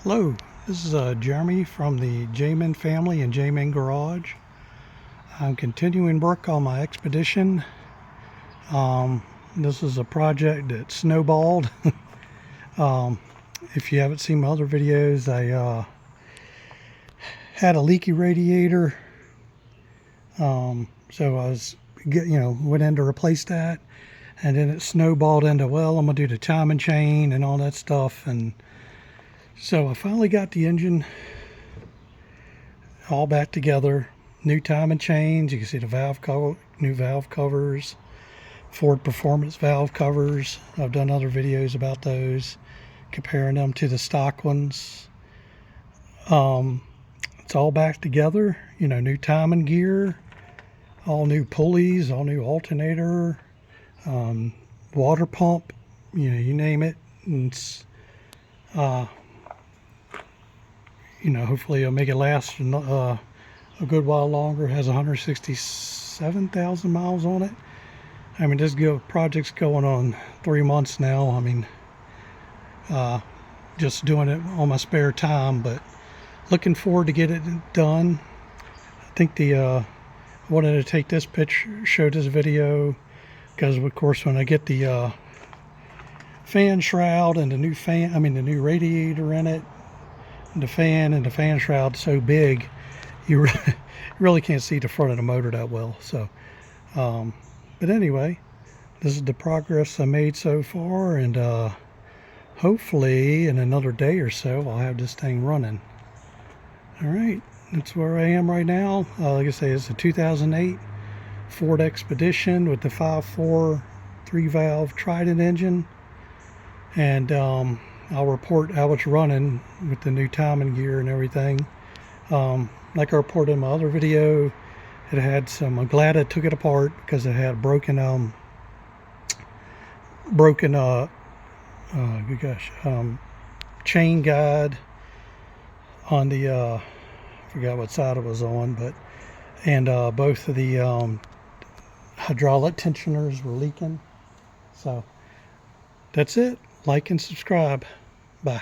Hello, this is Jeremy from the J-Man family and J-Man Garage. I'm continuing work on my expedition. This is a project that snowballed. If you haven't seen my other videos, I had a leaky radiator. So I was, went in to replace that, and then it snowballed into, well, I'm gonna do the timing chain and all that stuff. And so I finally got the engine all back together. New timing chains. You can see the valve cover, new valve covers, Ford Performance valve covers. I've done other videos about those, comparing them to the stock ones. It's all back together. New timing gear, all new pulleys, all new alternator, water pump. You name it. And it's hopefully it'll make it last a good while longer. It has 167,000 miles on it. I mean, this project's going on 3 months now. I mean, just doing it on my spare time, but looking forward to get it done. I think I wanted to take this picture, show this video, because of course when I get the fan shroud and the new new radiator in it, the fan shroud so big, you really can't see the front of the motor that well. So but anyway, this is the progress I made so far, and hopefully in another day or so I'll have this thing running. All right, that's where I am right now. Like I say, it's a 2008 Ford Expedition with the 5.4 3-valve Trident engine, and I'll report how it's running with the new timing gear and everything. Like I reported in my other video, it had some, I'm glad I took it apart because it had broken chain guide on the, I forgot what side it was on, but, and both of the hydraulic tensioners were leaking. So that's it. Like and subscribe. Bye.